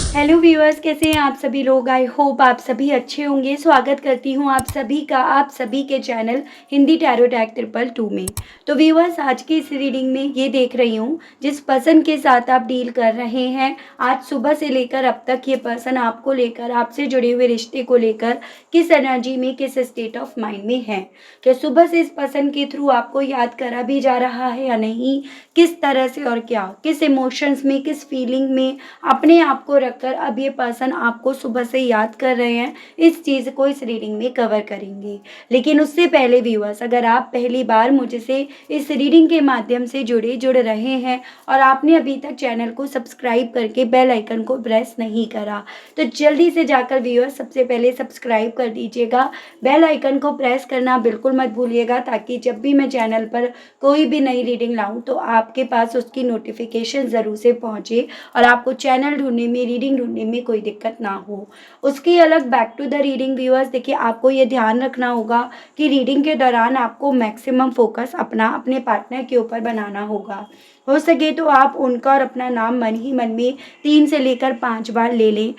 Hello viewers, कैसे हैं आप सभी लोग। आई होप आप सभी अच्छे होंगे। स्वागत करती हूं आप सभी का आप सभी के चैनल हिंदी टैरो टैग 222 में। तो व्यूअर्स, आज की इस रीडिंग में ये देख रही हूं, जिस पर्सन के साथ आप डील कर रहे हैं आज सुबह से लेकर अब तक ये पर्सन आपको लेकर, आपसे जुड़े हुए रिश्ते को लेकर किस एनर्जी में, किस स्टेट ऑफ माइंड में है। क्या सुबह से इस पर्सन के थ्रू आपको याद करा भी जा रहा है या नहीं, किस तरह से और क्या, किस इमोशंस में, किस फीलिंग में अपने आप को रखकर अब ये पर्सन आपको सुबह से याद कर रहे हैं, इस चीज़ को इस रीडिंग में कवर करेंगे। लेकिन उससे पहले व्यूअर्स, अगर आप पहली बार मुझसे इस रीडिंग के माध्यम से जुड़ रहे हैं और आपने अभी तक चैनल को सब्सक्राइब करके बेल आइकन को प्रेस नहीं करा, तो जल्दी से जाकर व्यूअर्स सबसे पहले सब्सक्राइब कर दीजिएगा। बेल आइकन को प्रेस करना बिल्कुल मत भूलिएगा, ताकि जब भी मैं चैनल पर कोई भी नई रीडिंग लाऊं तो आपके पास उसकी नोटिफिकेशन ज़रूर से पहुंचे और आपको चैनल ढूंढने में, रीडिंग ढूंढने में कोई दिक्कत ना हो। उसकी अलग back to the reading viewers, देखिए आपको ये ध्यान रखना होगा कि रीडिंग के दौरान आपको मैक्सिमम फोकस अपने पार्टनर के ऊपर बनाना होगा। हो सके तो आप उनका और अपना नाम मन ही मन में 3 से लेकर 5 बार ले लें।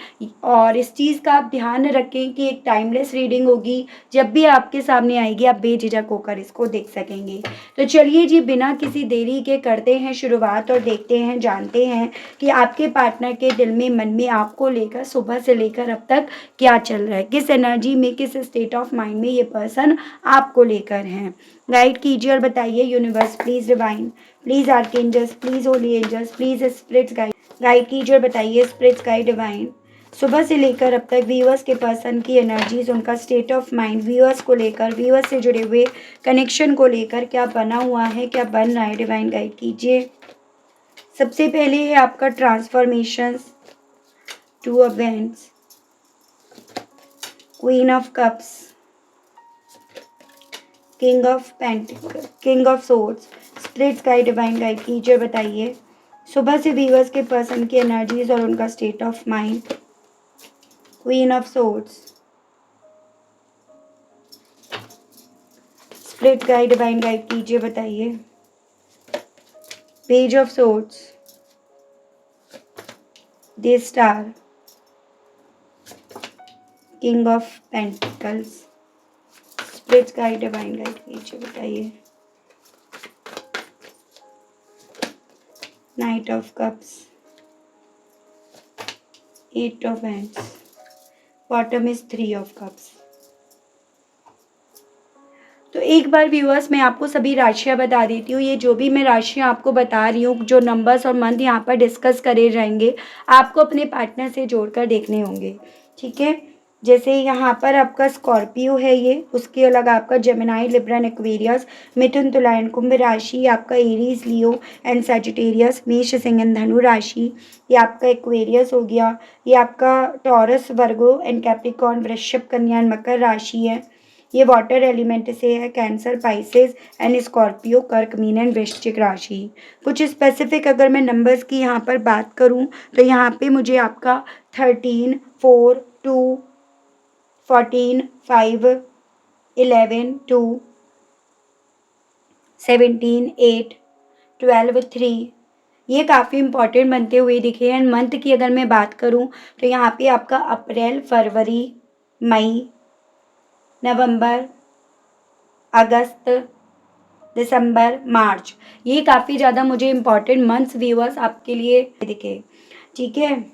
और इस चीज़ का आप ध्यान रखें कि एक टाइमलेस रीडिंग होगी, जब भी आपके सामने आएगी आप बेझिझक होकर इसको देख सकेंगे। तो चलिए जी, बिना किसी देरी के करते हैं शुरुआत और देखते हैं, जानते हैं कि आपके पार्टनर के दिल में, मन में आपको लेकर सुबह से लेकर अब तक क्या चल रहा है, किस एनर्जी में, किस स्टेट ऑफ माइंड में ये पर्सन आपको लेकर हैं। गाइड कीजिए और बताइए universe, please divine, please archangels, please holy angels, please spirits guide, guide कीजिए और बताइए स्पिरिट्स गाइड डिवाइन, सुबह से लेकर अब तक व्यूअर्स के पर्सन की एनर्जीज, उनका स्टेट ऑफ माइंड, व्यूअर्स को लेकर, व्यूअर्स से जुड़े हुए कनेक्शन को लेकर क्या बना हुआ है, क्या बन रहा है, डिवाइन गाइड कीजिए। सबसे पहले है आपका transformations, 2 of wands, queen of cups, king of pentacle, king of swords, spirits guide, divine guide कीजिए, बताइए सुबह से व्यूअर्स के पर्सन की एनर्जीज और उनका state of mind. Queen of swords, spirit guide, divine guide कीजिए, बताइए page of swords, the star, king of pentacles, spirit guide, divine guide कीजिए, बताइए night of cups, 8 of hands, bottom is 3 of cups. तो एक बार viewers, मैं आपको सभी राशियां बता देती हूँ। ये जो भी मैं राशियां आपको बता रही हूँ, जो नंबर्स और मंथ यहाँ पर डिस्कस करे जाएंगे, आपको अपने पार्टनर से जोड़कर देखने होंगे, ठीक है। जैसे यहाँ पर आपका स्कॉर्पियो है ये, उसके अलग आपका जेमिनाई, लिब्रा, एक्वेरियस, मिथुन, तुला एंड कुंभ राशि, आपका एरीज, लियो एंड सैजिटेरियस, मेष, सिंह एंड धनु राशि, ये आपका एक्वेरियस हो गया। ये आपका टॉरस, वर्गो एंड कैप्रिकॉर्न, वृश्चिक, कन्या एंड मकर राशि है। ये वाटर एलिमेंट से है, कैंसर, पाइसेस एंड स्कॉर्पियो, कर्क, मीन एंड वृश्चिक राशि। कुछ स्पेसिफिक अगर मैं नंबर्स की यहाँ पर बात करूँ तो यहाँ पे मुझे आपका 13, 4, 2, 14, 5, 11, 2, 17, 8, 12, 3, ये काफ़ी इंपॉर्टेंट बनते हुए दिखे हैं। मंथ की अगर मैं बात करूं तो यहाँ पे आपका अप्रैल, फरवरी, मई, नवंबर, अगस्त, दिसंबर, मार्च, ये काफ़ी ज़्यादा मुझे इम्पॉर्टेंट मंथ्स व्यूअर्स आपके लिए दिखे, ठीक है।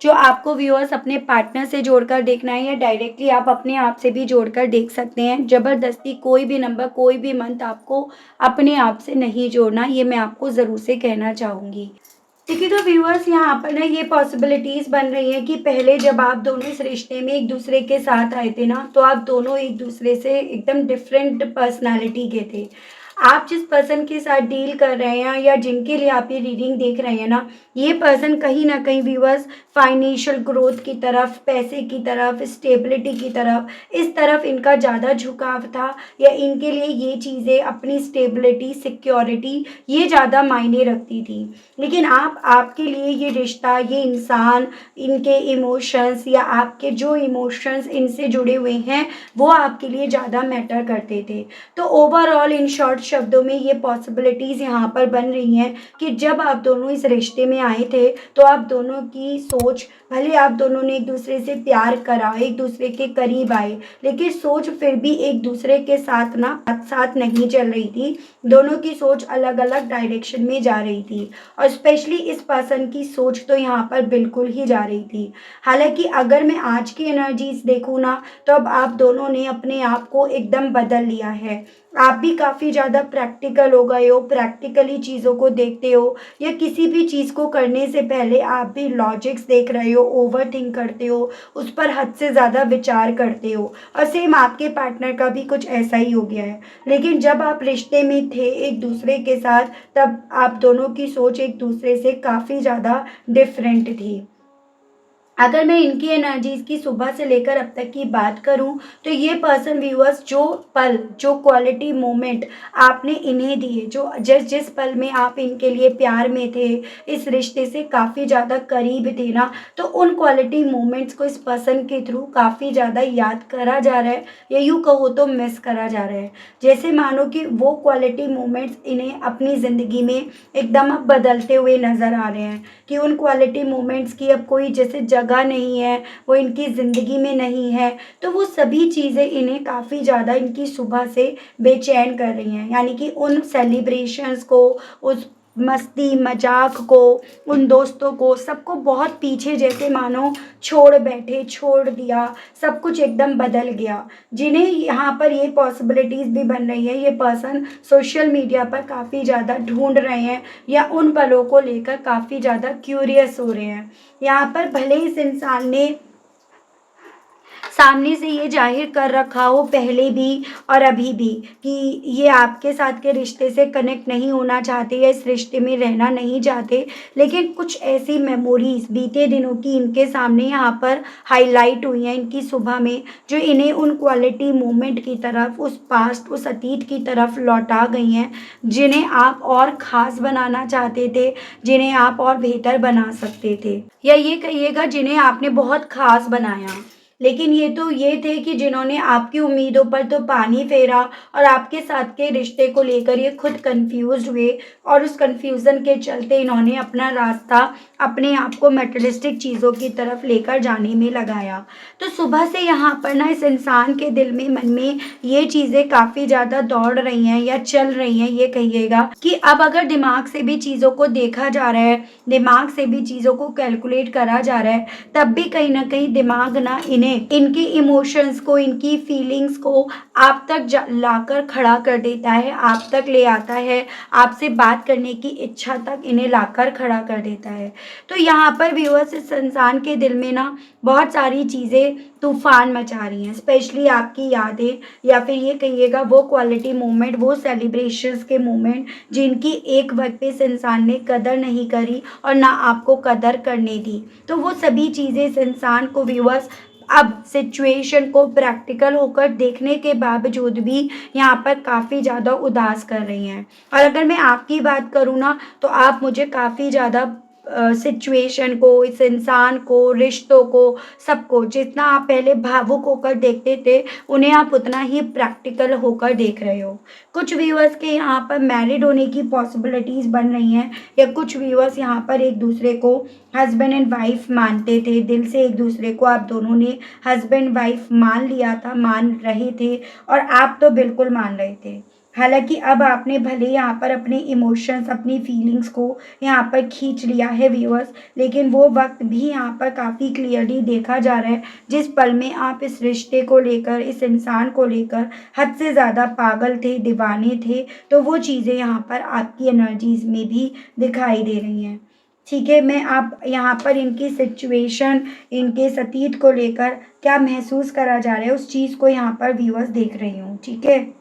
जो आपको व्यूअर्स अपने पार्टनर से जोड़कर देखना है या डायरेक्टली आप अपने आप से भी जोड़कर देख सकते हैं। ज़बरदस्ती कोई भी नंबर, कोई भी मंथ आपको अपने आप से नहीं जोड़ना, ये मैं आपको ज़रूर से कहना चाहूँगी। देखिए, तो व्यूअर्स यहाँ पर ना ये पॉसिबिलिटीज़ बन रही हैं कि पहले जब आप दोनों इस रिश्ते में एक दूसरे के साथ आए थे ना, तो आप दोनों एक दूसरे से एकदम डिफरेंट पर्सनालिटी के थे। आप जिस पर्सन के साथ डील कर रहे हैं या जिनके लिए आप ये रीडिंग देख रहे हैं ना, ये पर्सन कहीं ना कहीं व्यूअर्स फाइनेंशियल ग्रोथ की तरफ, पैसे की तरफ, स्टेबिलिटी की तरफ, इस तरफ इनका ज़्यादा झुकाव था, या इनके लिए ये चीज़ें, अपनी स्टेबिलिटी, सिक्योरिटी, ये ज़्यादा मायने रखती थी। लेकिन आपके लिए ये रिश्ता, ये इंसान, इनके इमोशंस या आपके जो इमोशंस इनसे जुड़े हुए हैं, वो आपके लिए ज़्यादा मैटर करते थे। तो ओवरऑल इन शॉर्ट शब्दों में ये पॉसिबिलिटीज़ यहाँ पर बन रही हैं कि जब आप दोनों इस रिश्ते में आए थे तो आप दोनों की सोच, भले आप दोनों ने एक दूसरे से प्यार करा, एक दूसरे के करीब आए, लेकिन सोच फिर भी एक दूसरे के साथ ना साथ नहीं चल रही थी। दोनों की सोच अलग अलग डायरेक्शन में जा रही थी और स्पेशली इस पर्सन की सोच तो यहाँ पर बिल्कुल ही जा रही थी। हालांकि अगर मैं आज की एनर्जीज देखूँ ना, तो अब आप दोनों ने अपने आप को एकदम बदल लिया है। आप भी काफ़ी ज़्यादा प्रैक्टिकल हो गए हो, प्रैक्टिकली चीज़ों को देखते हो, या किसी भी चीज़ को करने से पहले आप भी लॉजिक्स देख रहे हो, ओवर थिंक करते हो, उस पर हद से ज़्यादा विचार करते हो। और सेम आपके पार्टनर का भी कुछ ऐसा ही हो गया है। लेकिन जब आप रिश्ते में थे एक दूसरे के साथ, तब आप दोनों की सोच एक दूसरे से काफ़ी ज़्यादा डिफरेंट थी। अगर मैं इनकी एनर्जीज की सुबह से लेकर अब तक की बात करूं, तो ये पर्सन व्यूअर्स जो पल, जो क्वालिटी मोमेंट आपने इन्हें दिए, जो जिस जिस पल में आप इनके लिए प्यार में थे, इस रिश्ते से काफ़ी ज़्यादा करीब थे ना, तो उन क्वालिटी मोमेंट्स को इस पर्सन के थ्रू काफ़ी ज़्यादा याद करा जा रहा है, या यूँ कहो तो मिस करा जा रहा है। जैसे मानो कि वो क्वालिटी मोमेंट्स इन्हें अपनी ज़िंदगी में एकदम अब बदलते हुए नज़र आ रहे हैं, कि उन क्वालिटी मोमेंट्स की अब कोई जैसे जगह नहीं है, वो इनकी ज़िंदगी में नहीं है। तो वो सभी चीज़ें इन्हें काफ़ी ज़्यादा इनकी सुबह से बेचैन कर रही हैं, यानी कि उन सेलिब्रेशंस को, उस मस्ती मजाक को, उन दोस्तों को, सबको बहुत पीछे जैसे मानो छोड़ बैठे, छोड़ दिया, सब कुछ एकदम बदल गया। जिन्हें यहाँ पर ये पॉसिबिलिटीज़ भी बन रही है, ये पर्सन सोशल मीडिया पर काफ़ी ज़्यादा ढूंढ रहे हैं, या उन पलों को लेकर काफ़ी ज़्यादा क्यूरियस हो रहे हैं। यहाँ पर भले इस इंसान ने सामने से ये जाहिर कर रखा हो पहले भी और अभी भी, कि ये आपके साथ के रिश्ते से कनेक्ट नहीं होना चाहते या इस रिश्ते में रहना नहीं चाहते, लेकिन कुछ ऐसी मेमोरीज बीते दिनों की इनके सामने यहाँ पर हाईलाइट हुई हैं इनकी सुबह में, जो इन्हें उन क्वालिटी मोमेंट की तरफ, उस पास्ट, उस अतीत की तरफ लौटा गई हैं, जिन्हें आप और ख़ास बनाना चाहते थे, जिन्हें आप और बेहतर बना सकते थे, या ये कहिएगा जिन्हें आपने बहुत ख़ास बनाया। लेकिन ये तो ये थे कि जिन्होंने आपकी उम्मीदों पर तो पानी फेरा, और आपके साथ के रिश्ते को लेकर ये खुद कंफ्यूज हुए, और उस कंफ्यूजन के चलते इन्होंने अपना रास्ता अपने आप को मटेरियलिस्टिक चीज़ों की तरफ लेकर जाने में लगाया। तो सुबह से यहाँ पर ना इस इंसान के दिल में, मन में ये चीज़ें काफ़ी ज़्यादा दौड़ रही हैं या चल रही हैं, ये कहिएगा कि अब अगर दिमाग से भी चीज़ों को देखा जा रहा है, दिमाग से भी चीज़ों को कैलकुलेट करा जा रहा है, तब भी कहीं ना कहीं दिमाग ना इन्हें, इनकी इमोशंस को, इनकी फीलिंग्स को आप तक लाकर खड़ा कर देता है, आप तक ले आता है, आपसे बात करने की इच्छा तक इन्हें लाकर खड़ा कर देता है। तो यहाँ पर व्यूअर्स, इस इंसान के दिल में ना बहुत सारी चीज़ें तूफान मचा रही हैं, स्पेशली आपकी यादें, या फिर ये कहिएगा वो क्वालिटी मोमेंट, वो सेलिब्रेशंस के मोमेंट जिनकी एक वक्त पे इस इंसान ने कदर नहीं करी और ना आपको कदर करने दी। तो वो सभी चीज़ें इस इंसान को व्यूअर्स अब सिचुएशन को प्रैक्टिकल होकर देखने के बावजूद भी यहाँ पर काफ़ी ज़्यादा उदास कर रही हैं। और अगर मैं आपकी बात करूँ ना, तो आप मुझे काफ़ी ज़्यादा सिचुएशन को, इस इंसान को, रिश्तों को, सबको, जितना आप पहले भावुक होकर देखते थे, उन्हें आप उतना ही प्रैक्टिकल होकर देख रहे हो। कुछ व्यूअर्स के यहाँ पर मैरिड होने की पॉसिबिलिटीज़ बन रही हैं, या कुछ व्यूअर्स यहाँ पर एक दूसरे को हस्बैंड एंड वाइफ मानते थे, दिल से एक दूसरे को आप दोनों ने हस्बैंड वाइफ मान लिया था, मान रहे थे, और आप तो बिल्कुल मान रहे थे। हालांकि अब आपने भले यहाँ पर अपने इमोशंस, अपनी फीलिंग्स को यहाँ पर खींच लिया है व्यूअर्स, लेकिन वो वक्त भी यहाँ पर काफ़ी क्लियरली देखा जा रहा है, जिस पल में आप इस रिश्ते को लेकर, इस इंसान को लेकर हद से ज़्यादा पागल थे, दीवाने थे, तो वो चीज़ें यहाँ पर आपकी एनर्जीज में भी दिखाई दे रही हैं। ठीक है, मैं आप यहाँ पर इनकी सिचुएशन, इनके सतीत को लेकर क्या महसूस करा जा रहा है, उस चीज़ को यहाँ पर व्यूअर्स देख रही हूँ। ठीक है,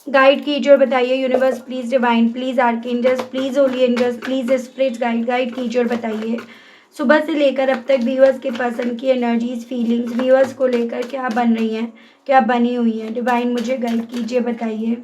गाइड कीजिए और बताइए universe please, divine please, archangels please, holy angels please, spirits guide कीजिए और बताइए सुबह से लेकर अब तक व्यूअर्स के पर्सन की एनर्जीज, फीलिंग्स व्यूअर्स को लेकर क्या बन रही हैं, क्या बनी हुई हैं। डिवाइन मुझे गाइड कीजिए, बताइए।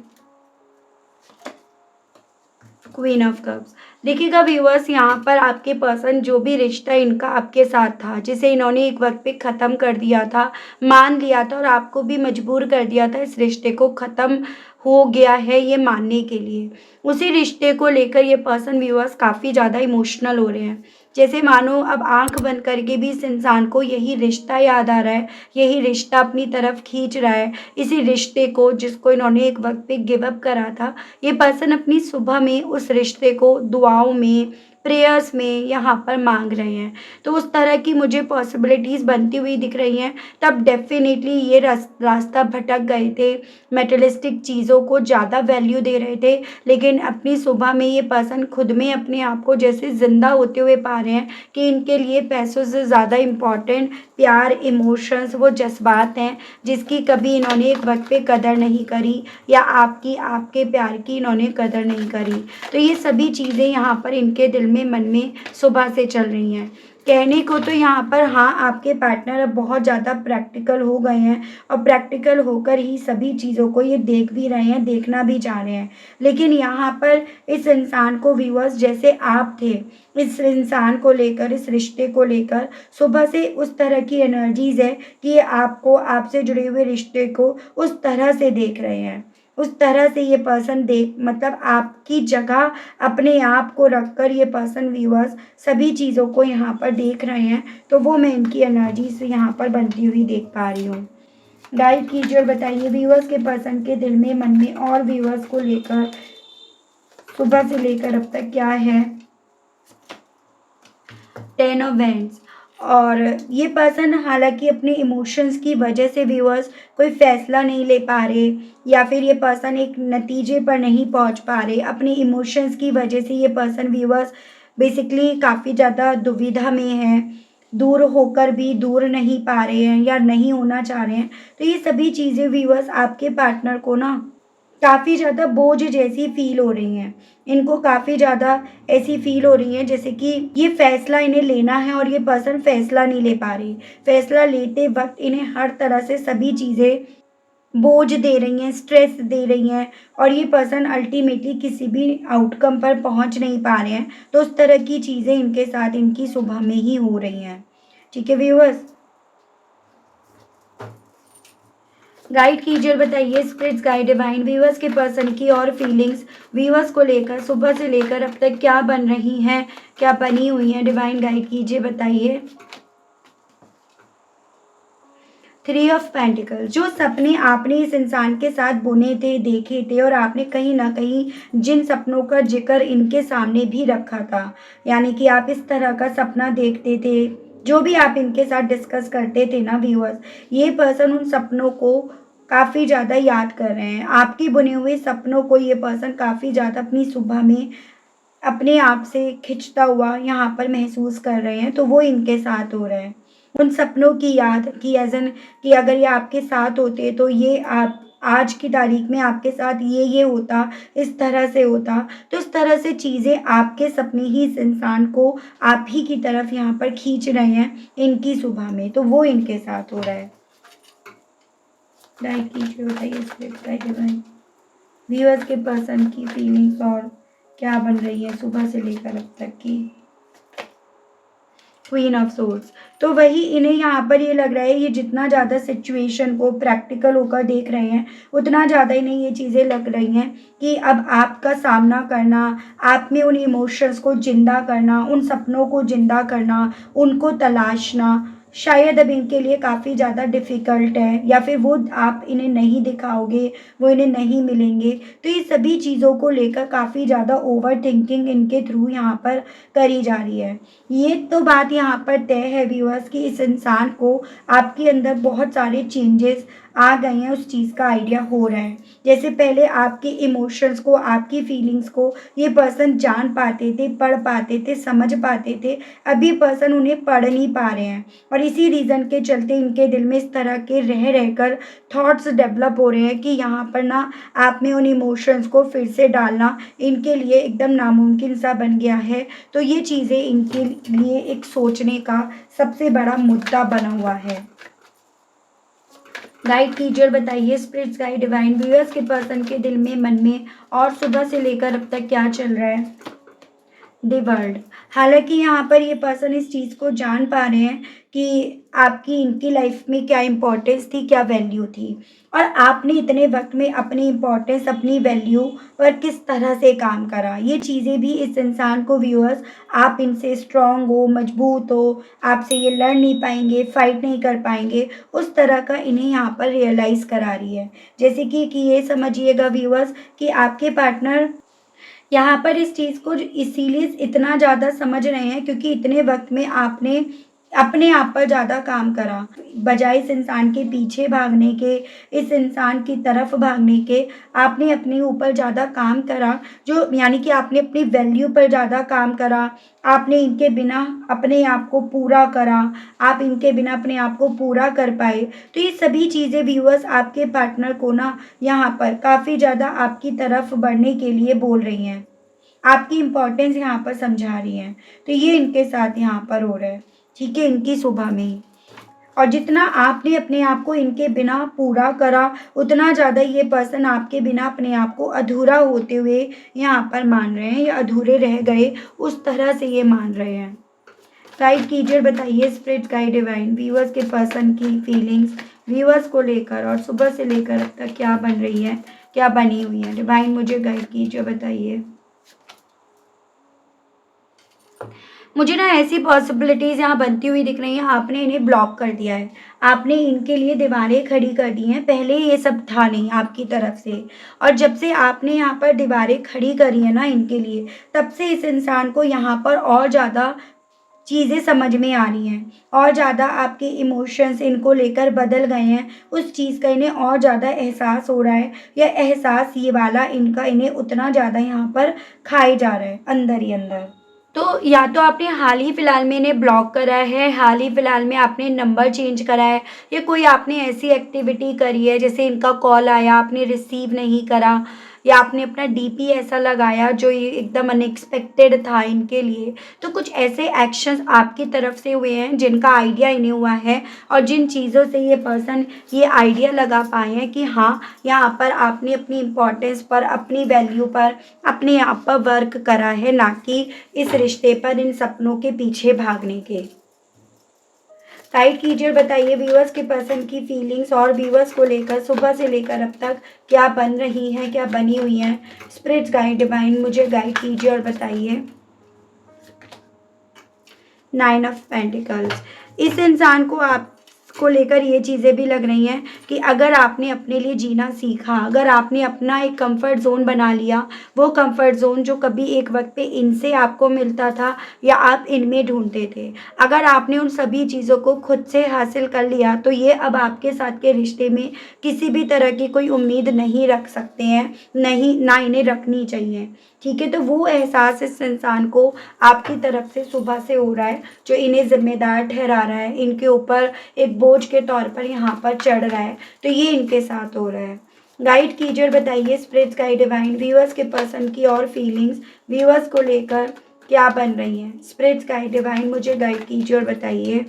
Queen of cups. देखिएगा व्यूअर्स, यहाँ पर आपके पर्सन जो भी रिश्ता इनका आपके साथ था, जिसे इन्होंने एक वक्त पे ख़त्म कर दिया था, मान लिया था और आपको भी मजबूर कर दिया था इस रिश्ते को ख़त्म हो गया है ये मानने के लिए, उसी रिश्ते को लेकर ये पर्सन व्यूअर्स काफ़ी ज़्यादा इमोशनल हो रहे हैं। जैसे मानो अब आंख बंद करके भी इस इंसान को यही रिश्ता याद आ रहा है, यही रिश्ता अपनी तरफ खींच रहा है, इसी रिश्ते को जिसको इन्होंने एक वक्त पे गिव अप करा था। ये पर्सन अपनी सुबह में उस रिश्ते को दुआओं में, प्रेयर्स में यहाँ पर मांग रहे हैं। तो उस तरह की मुझे पॉसिबिलिटीज़ बनती हुई दिख रही हैं। तब डेफिनेटली ये रास्ता भटक गए थे, मेटेरियलिस्टिक चीज़ों को ज़्यादा वैल्यू दे रहे थे, लेकिन अपनी सुबह में ये पर्सन खुद में अपने आप को जैसे ज़िंदा होते हुए पा रहे हैं कि इनके लिए पैसों से ज़्यादा इम्पॉर्टेंट प्यार, इमोशंस, वो जज्बात हैं जिसकी कभी इन्होंने एक वक्त पे कदर नहीं करी, या आपके प्यार की इन्होंने कदर नहीं करी। तो ये सभी चीज़ें यहाँ पर इनके दिल में, मन में सुबह से चल रही हैं। कहने को तो यहाँ पर हाँ, आपके पार्टनर अब बहुत ज़्यादा प्रैक्टिकल हो गए हैं और प्रैक्टिकल होकर ही सभी चीज़ों को ये देख भी रहे हैं, देखना भी चाह रहे हैं। लेकिन यहाँ पर इस इंसान को व्यूअर्स, जैसे आप थे, इस इंसान को लेकर, इस रिश्ते को लेकर सुबह से उस तरह की एनर्जीज़ है कि ये आपको, आपसे जुड़े हुए रिश्ते को उस तरह से देख रहे हैं। उस तरह से ये पर्सन देख, मतलब आपकी जगह अपने आप को रखकर ये पर्सन व्यूअर्स सभी चीज़ों को यहाँ पर देख रहे हैं। तो वो मैं इनकी एनर्जी से यहाँ पर बनती हुई देख पा रही हूँ। गाइड कीजिए और बताइए व्यूअर्स के पर्सन के दिल में, मन में और व्यूअर्स को लेकर सुबह से लेकर अब तक क्या है। 10 ऑफ वैंड्स। और ये पर्सन हालांकि अपने इमोशंस की वजह से व्यूअर्स कोई फ़ैसला नहीं ले पा रहे, या फिर ये पर्सन एक नतीजे पर नहीं पहुंच पा रहे, अपने इमोशंस की वजह से ये पर्सन व्यूअर्स बेसिकली काफ़ी ज़्यादा दुविधा में है, दूर होकर भी दूर नहीं पा रहे हैं या नहीं होना चाह रहे हैं। तो ये सभी चीज़ें व्यूअर्स आपके पार्टनर को ना काफ़ी ज़्यादा बोझ जैसी फ़ील हो रही हैं। इनको काफ़ी ज़्यादा ऐसी फ़ील हो रही है जैसे कि ये फ़ैसला इन्हें लेना है और ये पर्सन फ़ैसला नहीं ले पा रही। फ़ैसला लेते वक़्त इन्हें हर तरह से सभी चीज़ें बोझ दे रही हैं, स्ट्रेस दे रही हैं, और ये पर्सन अल्टीमेटली किसी भी आउटकम पर पहुँच नहीं पा रहे हैं। तो उस तरह की चीज़ें इनके साथ इनकी सुबह में ही हो रही हैं। ठीक है व्यूअर्स, गाइड कीजिए और बताइए स्पिरिट्स गाइड डिवाइन व्यूअर्स के पर्सन की और फीलिंग्स व्यूअर्स को लेकर सुबह से लेकर अब तक क्या बन रही हैं, क्या बनी हुई हैं। डिवाइन गाइड कीजिए, बताइए। 3 ऑफ पेंटिकल। जो सपने आपने इस इंसान के साथ बुने थे, देखे थे, और आपने कहीं ना कहीं जिन सपनों का जिक्र इनके सामने भी रखा था, यानी कि आप इस तरह का सपना देखते थे, जो भी आप इनके साथ डिस्कस करते थे ना व्यूअर्स, ये पर्सन उन सपनों को काफ़ी ज़्यादा याद कर रहे हैं। आपके बुने हुए सपनों को ये पर्सन काफ़ी ज़्यादा अपनी सुबह में अपने आप से खिंचता हुआ यहाँ पर महसूस कर रहे हैं। तो वो इनके साथ हो रहा है। उन सपनों की याद कि एज़न कि अगर ये आपके साथ होते तो ये आप आज की तारीख में आपके साथ ये होता, इस तरह से होता। तो इस तरह से चीज़ें, आपके सपने ही इस इंसान को आप ही की तरफ यहाँ पर खींच रहे हैं इनकी सुबह में। तो वो इनके साथ हो रहा है। लाइक कीजिए, बताइए स्पिरिट गाइड डिवाइन व्यूअर्स के पर्सन की फीलिंग्स और क्या बन रही है सुबह से लेकर अब तक की। Queen of swords. तो वही इन्हें यहाँ पर ये लग रहा है, ये जितना ज़्यादा सिचुएशन को प्रैक्टिकल होकर देख रहे हैं, उतना ज़्यादा इन्हें ये चीज़ें लग रही हैं कि अब आपका सामना करना, आप में उन इमोशंस को ज़िंदा करना, उन सपनों को ज़िंदा करना, उनको तलाशना शायद अब इनके लिए काफ़ी ज़्यादा डिफ़िकल्ट है, या फिर वो आप इन्हें नहीं दिखाओगे, वो इन्हें नहीं मिलेंगे। तो ये सभी चीज़ों को लेकर काफ़ी ज़्यादा ओवर थिंकिंग इनके थ्रू यहाँ पर करी जा रही है। ये तो बात यहाँ पर तय है व्यूअर्स कि इस इंसान को आपके अंदर बहुत सारे चेंजेस आ गए हैं, उस चीज़ का आइडिया हो रहा है। जैसे पहले आपके इमोशंस को, आपकी फीलिंग्स को ये पर्सन जान पाते थे, पढ़ पाते थे, समझ पाते थे। अभी पर्सन उन्हें पढ़ नहीं पा रहे हैं, और इसी रीज़न के चलते इनके दिल में इस तरह के रह रहकर थॉट्स डेवलप हो रहे हैं कि यहाँ पर ना आप में उन इमोशंस को फिर से डालना इनके लिए एकदम नामुमकिन सा बन गया है। तो ये चीज़ें इनके लिए एक सोचने का सबसे बड़ा मुद्दा बना हुआ है। गाइड कीजिए और बताइए स्पिरिट्स गाइड डिवाइन व्यूअर्स के पर्सन के दिल में, मन में और सुबह से लेकर अब तक क्या चल रहा है। The world. हालांकि यहाँ पर ये पर्सन इस चीज़ को जान पा रहे हैं कि आपकी इनकी लाइफ में क्या इम्पोर्टेंस थी, क्या वैल्यू थी, और आपने इतने वक्त में अपनी इम्पोर्टेंस, अपनी वैल्यू पर किस तरह से काम करा। ये चीज़ें भी इस इंसान को व्यूअर्स, आप इनसे स्ट्रांग हो, मजबूत हो, आपसे ये लड़ नहीं पाएंगे, फाइट नहीं कर पाएंगे, उस तरह का इन्हें यहाँ पर रियलाइज़ करा रही है। जैसे कि ये समझिएगा व्यूअर्स कि आपके पार्टनर यहाँ पर इस चीज़ को इसीलिए इतना ज़्यादा समझ रहे हैं क्योंकि इतने वक्त में आपने अपने आप पर ज़्यादा काम करा, बजाय इस इंसान के पीछे भागने के, इस इंसान की तरफ भागने के, आपने अपने ऊपर ज़्यादा काम करा, जो यानी कि आपने अपनी वैल्यू पर ज़्यादा काम करा। आपने इनके बिना अपने आप को पूरा करा, आप इनके बिना अपने आप को पूरा कर पाए। तो ये सभी चीज़ें व्यूअर्स आपके पार्टनर को ना यहाँ पर काफ़ी ज़्यादा आपकी तरफ बढ़ने के लिए बोल रही हैं, आपकी इम्पोर्टेंस यहाँ पर समझा रही हैं। तो ये इनके साथ यहाँ पर हो रहा है, ठीक है, इनकी सुबह में ही। और जितना आपने अपने आप को इनके बिना पूरा करा, उतना ज़्यादा ये पर्सन आपके बिना अपने आप को अधूरा होते हुए यहाँ पर मान रहे हैं, या अधूरे रह गए उस तरह से ये मान रहे हैं। गाइड कीजिए और बताइए स्पिरिट गाइड डिवाइन व्यूअर्स के पर्सन की फीलिंग्स व्यूअर्स को लेकर और सुबह से लेकर अब तक क्या बन रही है, क्या बनी हुई है। डिवाइन मुझे गाइड कीजिए, बताइए। मुझे ना ऐसी पॉसिबिलिटीज़ यहाँ बनती हुई दिख रही हैं, आपने इन्हें ब्लॉक कर दिया है, आपने इनके लिए दीवारें खड़ी कर दी हैं। पहले ये सब था नहीं आपकी तरफ से, और जब से आपने यहाँ पर दीवारें खड़ी करी हैं ना इनके लिए, तब से इस इंसान को यहाँ पर और ज़्यादा चीज़ें समझ में आ रही हैं, और ज़्यादा आपके इमोशंस इनको लेकर बदल गए हैं। उस चीज़ का इन्हें और ज़्यादा एहसास हो रहा है, या एहसास ये वाला इनका इन्हें उतना ज़्यादा यहाँ पर खाए जा रहा है अंदर ही अंदर। तो या तो आपने हाल ही फिलहाल में इन्हें ब्लॉक करा है, हाल ही फिलहाल में आपने नंबर चेंज करा है, या कोई आपने ऐसी एक्टिविटी करी है जैसे इनका कॉल आया आपने रिसीव नहीं करा, या आपने अपना डीपी ऐसा लगाया जो ये एकदम अनएक्सपेक्टेड था इनके लिए। तो कुछ ऐसे एक्शंस आपकी तरफ से हुए हैं जिनका आइडिया इन्हें हुआ है, और जिन चीज़ों से ये पर्सन ये आइडिया लगा पाए हैं कि हाँ, यहाँ पर आपने अपनी इम्पोर्टेंस पर, अपनी वैल्यू पर, अपने आप पर वर्क करा है, ना कि इस रिश्ते पर, इन सपनों के पीछे भागने के। गाइड कीजिए और बताइए व्यूअर्स के पर्सन की फीलिंग्स और व्यूअर्स को लेकर सुबह से लेकर अब तक क्या बन रही हैं, क्या बनी हुई हैं। स्पिरिट्स गाइड डिवाइन मुझे गाइड कीजिए और बताइए। 9 ऑफ पेंटिकल्स। इस इंसान को आपको लेकर ये चीज़ें भी लग रही हैं कि अगर आपने अपने लिए जीना सीखा, अगर आपने अपना एक कंफर्ट जोन बना लिया, वो कंफर्ट जोन जो कभी एक वक्त पे इनसे आपको मिलता था या आप इनमें ढूंढते थे, अगर आपने उन सभी चीज़ों को खुद से हासिल कर लिया, तो ये अब आपके साथ के रिश्ते में किसी भी तरह की कोई उम्मीद नहीं रख सकते हैं, नहीं, ना इन्हें रखनी चाहिए। ठीक है, तो वो एहसास इस इंसान को आपकी तरफ से सुबह से हो रहा है, जो इन्हें जिम्मेदार ठहरा रहा है, इनके ऊपर एक बोझ के तौर पर यहाँ पर चढ़ रहा है। तो ये इनके साथ हो रहा है। गाइड कीजिए और बताइए स्पिरिट्स गाइड डिवाइन व्यूअर्स के पर्सन की और फीलिंग्स व्यूअर्स को लेकर क्या बन रही हैं। स्पिरिट्स गाइड डिवाइन मुझे गाइड कीजिए और बताइए।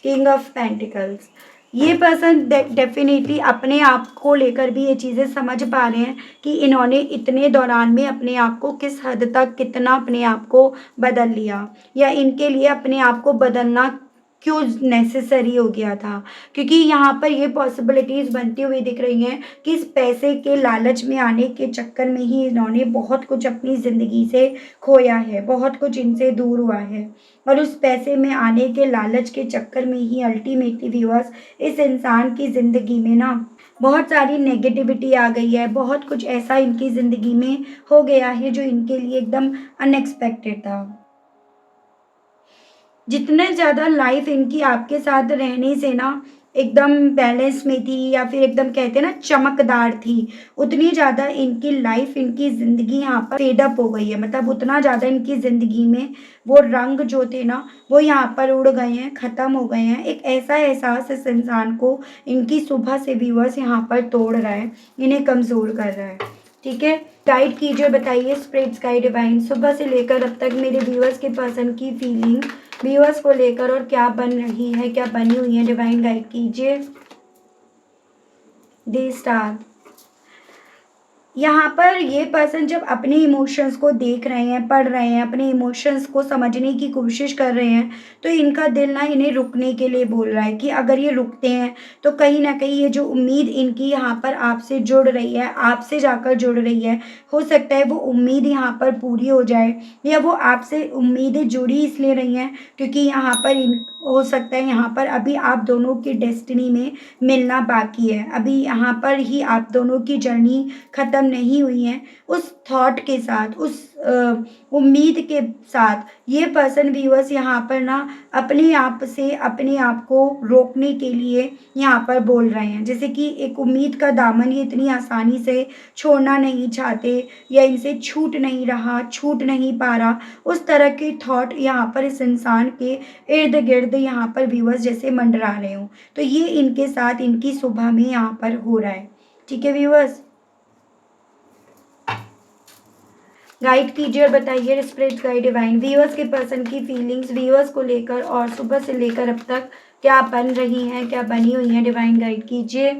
King of pentacles. ये पर्सन डेफिनेटली अपने आप को लेकर भी ये चीज़ें समझ पा रहे हैं कि इन्होंने इतने दौरान में अपने आप को किस हद तक, कितना अपने आप को बदल लिया, या इनके लिए अपने आप को बदलना क्यों नेसेसरी हो गया था। क्योंकि यहाँ पर ये पॉसिबिलिटीज़ बनती हुई दिख रही हैं कि इस पैसे के लालच में आने के चक्कर में ही इन्होंने बहुत कुछ अपनी ज़िंदगी से खोया है, बहुत कुछ इनसे दूर हुआ है, और उस पैसे में आने के लालच के चक्कर में ही अल्टीमेटली व्यूअर्स इस इंसान की ज़िंदगी में ना बहुत सारी नेगेटिविटी आ गई है, बहुत कुछ ऐसा इनकी ज़िंदगी में हो गया है जो इनके लिए एकदम अनएक्सपेक्टेड था। जितने ज़्यादा लाइफ इनकी आपके साथ रहने से ना एकदम बैलेंस में थी, या फिर एकदम कहते हैं ना चमकदार थी, उतनी ज़्यादा इनकी लाइफ, इनकी ज़िंदगी यहाँ पर फेडअप हो गई है। मतलब उतना ज़्यादा इनकी ज़िंदगी में वो रंग जो थे ना, वो यहाँ पर उड़ गए हैं, ख़त्म हो गए हैं। एक ऐसा एहसास इस इंसान को इनकी सुबह से व्यूअर्स यहाँ पर तोड़ रहा है, इन्हें कमज़ोर कर रहा है। ठीक है, गाइड कीजिए, बताइए स्पिरिट्स गाइड डिवाइन सुबह से लेकर अब तक मेरे व्यूअर्स के पर्सन की फीलिंग व्यूअर्स को लेकर और क्या बन रही है, क्या बनी हुई है, डिवाइन गाइड कीजिए। दी स्टार। यहाँ पर ये पर्सन जब अपने इमोशंस को देख रहे हैं, पढ़ रहे हैं, अपने इमोशंस को समझने की कोशिश कर रहे हैं, तो इनका दिल ना इन्हें रुकने के लिए बोल रहा है कि अगर ये रुकते हैं तो कहीं न कहीं ये जो उम्मीद इनकी यहाँ पर आपसे जुड़ रही है, आपसे जाकर जुड़ रही है, हो सकता है वो उम्मीद यहाँ पर पूरी हो जाए, या वो आपसे उम्मीदें जुड़ी इसलिए रही हैं क्योंकि यहाँ पर इन हो सकता है यहाँ पर अभी आप दोनों की डेस्टिनी में मिलना बाकी है। अभी यहाँ पर ही आप दोनों की जर्नी ख़त्म नहीं हुई है। उस थॉट के साथ, उस उम्मीद के साथ ये पर्सन व्यूअर्स यहाँ पर ना अपने आप से अपने आप को रोकने के लिए यहाँ पर बोल रहे हैं। जैसे कि एक उम्मीद का दामन ये इतनी आसानी से छोड़ना नहीं चाहते, या इनसे छूट नहीं रहा, छूट नहीं पा रहा, उस तरह के थॉट यहाँ पर इस इंसान के इर्द गिर्द यहाँ पर व्यूअर्स जैसे मंडरा रहे हों। तो ये इनके साथ इनकी सुबह में यहाँ पर हो रहा है। ठीक है व्यूअर्स, गाइड कीजिए और बताइए स्पिरिट गाइड डिवाइन व्यूअर्स के पर्सन की फीलिंग्स व्यूअर्स को लेकर और सुबह से लेकर अब तक क्या बन रही हैं, क्या बनी हुई हैं, डिवाइन गाइड कीजिए।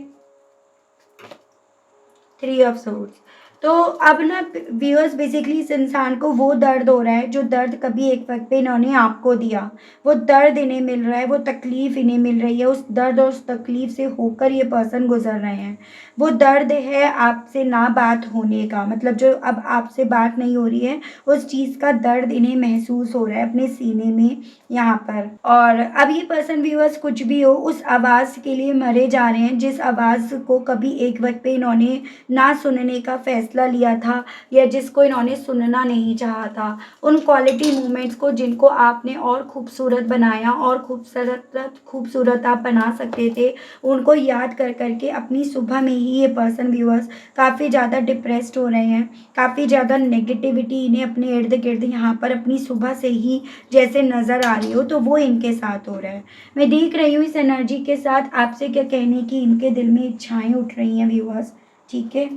3 ऑफ सोर्ड्स। तो अब ना व्यूअर्स बेसिकली इस इंसान को वो दर्द हो रहा है जो दर्द कभी एक वक्त पे इन्होंने आपको दिया, वो दर्द इन्हें मिल रहा है, वो तकलीफ़ इन्हें मिल रही है, उस दर्द और उस तकलीफ़ से होकर ये पर्सन गुजर रहे हैं। वो दर्द है आपसे ना बात होने का, मतलब जो अब आपसे बात नहीं हो रही है, उस चीज़ का दर्द इन्हें महसूस हो रहा है अपने सीने में यहाँ पर। और अब ये पर्सन व्यूअर्स कुछ भी हो, उस आवाज़ के लिए मरे जा रहे हैं जिस आवाज़ को कभी एक वक्त पे इन्होंने ना सुनने का फैसला लिया था, या जिसको इन्होंने सुनना नहीं चाहा था। उन क्वालिटी मोमेंट्स को जिनको आपने और खूबसूरत बनाया और खूबसूरत आप बना सकते थे, उनको याद कर के अपनी सुबह में ही ये पर्सन व्यूअर्स काफ़ी ज़्यादा डिप्रेस्ड हो रहे हैं, काफ़ी ज़्यादा नेगेटिविटी इन्हें अपने इर्द गिर्द यहाँ पर अपनी सुबह से ही जैसे नज़र आ रही हो, तो वो इनके साथ हो रहा है। मैं देख रही हूँ इस एनर्जी के साथ आपसे क्या कहने की इनके दिल में इच्छाएं उठ रही हैं व्यूअर्स। ठीक है,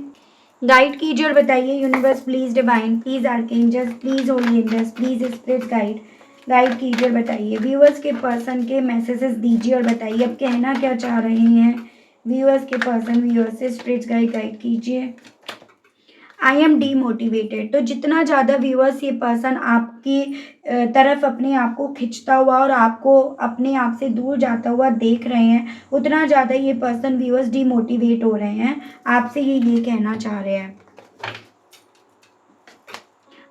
गाइड कीजिए और बताइए universe please, divine please, archangels please, holy angels please, spirit guide guide कीजिए और बताइए। व्यूअर्स के पर्सन के मैसेजेस दीजिए और बताइए अब कहना क्या चाह रहे हैं व्यूअर्स के पर्सन। व्यूअर्स से स्पिरिट गाइड कीजिए। I am demotivated. तो जितना ज़्यादा व्यूअर्स ये पर्सन आपकी तरफ अपने आप को खिंचता हुआ और आपको अपने आप से दूर जाता हुआ देख रहे हैं, उतना ज़्यादा ये पर्सन व्यूअर्स डीमोटिवेट हो रहे हैं। आपसे ये कहना चाह रहे हैं,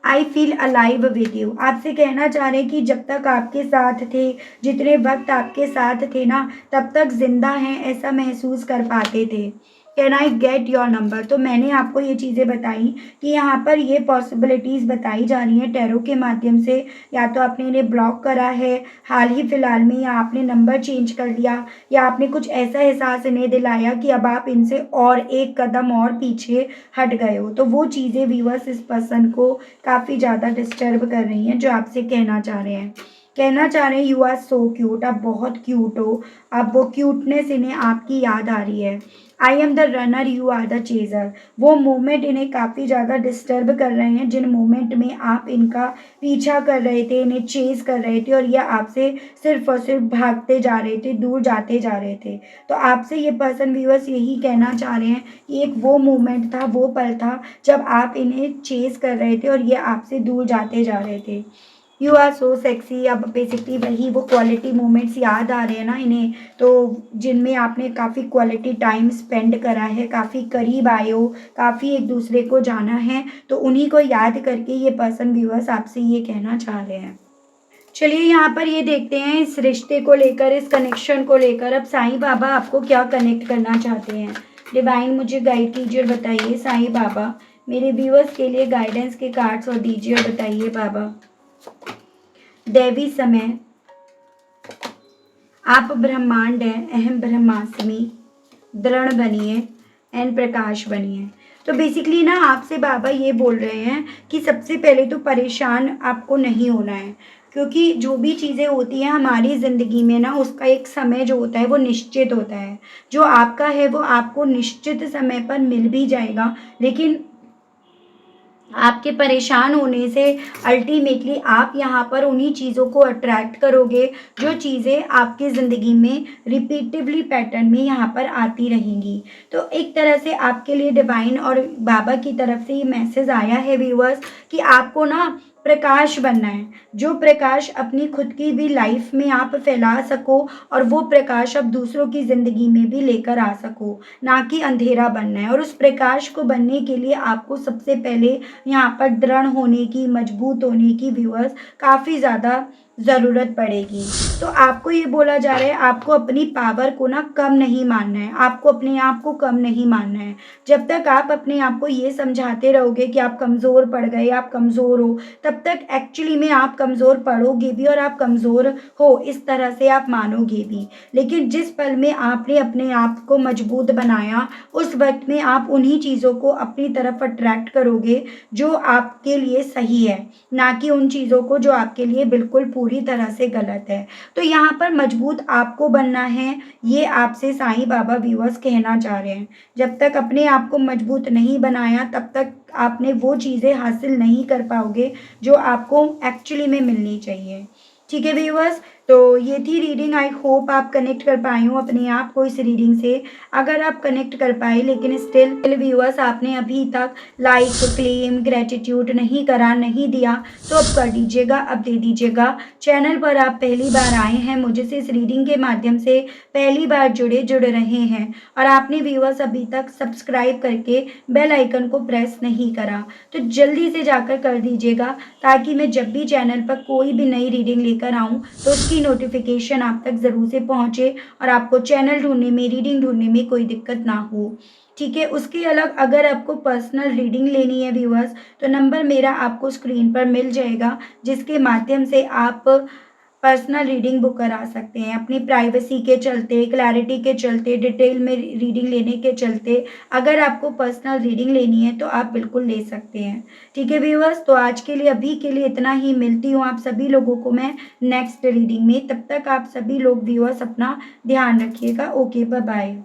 I feel alive with you. आपसे कहना चाह रहे हैं कि जब तक आपके साथ थे, जितने वक्त आपके साथ थे ना, तब तक जिंदा हैं ऐसा महसूस कर पाते थे। Can I get your number. तो मैंने आपको ये चीज़ें बताई कि यहाँ पर ये पॉसिबिलिटीज़ बताई जा रही हैं टैरो के माध्यम से। या तो आपने इन्हें ब्लॉक करा है हाल ही फ़िलहाल में, या आपने नंबर चेंज कर लिया, या आपने कुछ ऐसा एहसास इन्हें दिलाया कि अब आप इनसे और एक कदम और पीछे हट गए हो। तो वो चीज़ें व्यूअर्स इस पर्सन को काफ़ी ज़्यादा डिस्टर्ब कर रही हैं जो आपसे कहना चाह रहे हैं। कहना चाह रहे हैं यू आर सो क्यूट, आप बहुत क्यूट हो। अब वो क्यूटनेस इन्हें आपकी याद आ रही है। I am the runner, you are the chaser. वो मोमेंट इन्हें काफ़ी ज़्यादा डिस्टर्ब कर रहे हैं जिन मोमेंट में आप इनका पीछा कर रहे थे, इन्हें चेज़ कर रहे थे, और ये आपसे सिर्फ और सिर्फ भागते जा रहे थे, दूर जाते जा रहे थे। तो आपसे ये पर्सन व्यूअर्स यही कहना चाह रहे हैं कि एक वो मोमेंट था, वो पल था जब आप इन्हें चेज़ कर रहे थे और ये आपसे दूर जाते जा रहे थे। You are so sexy. अब बेसिकली वही वो क्वालिटी मोमेंट्स याद आ रहे हैं ना इन्हें, तो जिनमें आपने काफ़ी क्वालिटी टाइम स्पेंड करा है, काफ़ी करीब आए हो, काफ़ी एक दूसरे को जाना है, तो उन्हीं को याद करके ये पर्सन व्यूअर्स आपसे ये कहना चाह रहे हैं। चलिए यहाँ पर ये देखते हैं इस रिश्ते को लेकर, इस कनेक्शन को लेकर अब साईं बाबा आपको क्या कनेक्ट करना चाहते हैं। डिवाइन मुझे गाइड कीजिए और बताइए साईं बाबा मेरे व्यूअर्स के लिए गाइडेंस के कार्ड्स और दीजिए और बताइए बाबा। दैवी समय, आप ब्रह्मांड हैं, अहम ब्रह्मास्मि, दृढ़ बनिए एंड प्रकाश बनिए। तो बेसिकली ना आपसे बाबा ये बोल रहे हैं कि सबसे पहले तो परेशान आपको नहीं होना है, क्योंकि जो भी चीज़ें होती हैं हमारी ज़िंदगी में ना, उसका एक समय जो होता है वो निश्चित होता है। जो आपका है वो आपको निश्चित समय पर मिल भी जाएगा, लेकिन आपके परेशान होने से अल्टीमेटली आप यहाँ पर उन्हीं चीज़ों को अट्रैक्ट करोगे जो चीज़ें आपकी ज़िंदगी में रिपीटिवली पैटर्न में यहाँ पर आती रहेंगी। तो एक तरह से आपके लिए डिवाइन और बाबा की तरफ से ये मैसेज आया है व्यूअर्स कि आपको ना प्रकाश बनना है। जो प्रकाश अपनी खुद की भी लाइफ में आप फैला सको और वो प्रकाश आप दूसरों की ज़िंदगी में भी लेकर आ सको, ना कि अंधेरा बनना है। और उस प्रकाश को बनने के लिए आपको सबसे पहले यहाँ पर दृढ़ होने की, मजबूत होने की व्यूअर्स काफ़ी ज़्यादा ज़रूरत पड़ेगी। तो आपको ये बोला जा रहा है आपको अपनी पावर को ना कम नहीं मानना है, आपको अपने आप को कम नहीं मानना है। जब तक आप अपने आप को ये समझाते रहोगे कि आप कमज़ोर पड़ गए, आप कमज़ोर हो, तब तक एक्चुअली में आप कमज़ोर पड़ोगे भी और आप कमज़ोर हो इस तरह से आप मानोगे भी। लेकिन जिस पल में आपने अपने आप को मजबूत बनाया, उस वक़्त में आप उन्हीं चीज़ों को अपनी तरफ अट्रैक्ट करोगे जो आपके लिए सही है, ना कि उन चीज़ों को जो आपके लिए बिल्कुल पूरी तरह से गलत है। तो यहाँ पर मजबूत आपको बनना है, ये आपसे साईं बाबा व्यूअर्स कहना चाह रहे हैं। जब तक अपने आप को मजबूत नहीं बनाया, तब तक आपने वो चीज़ें हासिल नहीं कर पाओगे जो आपको एक्चुअली में मिलनी चाहिए। ठीक है व्यूअर्स, तो ये थी रीडिंग। आई होप आप कनेक्ट कर पाए हो अपने आप को इस रीडिंग से। अगर आप कनेक्ट कर पाए लेकिन स्टिल व्यूअर्स आपने अभी तक लाइक, क्लेम, ग्रेटिट्यूड नहीं करा, नहीं दिया, तो अब कर दीजिएगा, अब दे दीजिएगा। चैनल पर आप पहली बार आए हैं, मुझे से इस रीडिंग के माध्यम से पहली बार जुड़ रहे हैं और आपने व्यूअर्स अभी तक सब्सक्राइब करके बेल आइकन को प्रेस नहीं करा, तो जल्दी से जाकर कर दीजिएगा ताकि मैं जब भी चैनल पर कोई भी नई रीडिंग लेकर आऊँ तो उसकी नोटिफिकेशन आप तक ज़रूर से पहुँचे और आपको चैनल ढूंढने में, रीडिंग ढूंढने में कोई दिक्कत ना हो। ठीक है, उसके अलग अगर आपको पर्सनल रीडिंग लेनी है व्यूअर्स, तो नंबर मेरा आपको स्क्रीन पर मिल जाएगा, जिसके माध्यम से आप पर्सनल रीडिंग बुक करा सकते हैं। अपनी प्राइवेसी के चलते, क्लैरिटी के चलते, डिटेल में रीडिंग लेने के चलते अगर आपको पर्सनल रीडिंग लेनी है तो आप बिल्कुल ले सकते हैं। ठीक है व्यूअर्स, तो आज के लिए अभी के लिए इतना ही। मिलती हूँ आप सभी लोगों को मैं नेक्स्ट रीडिंग में। तब तक आप सभी लोग व्यूअर्स अपना ध्यान रखिएगा। Okay, bye bye.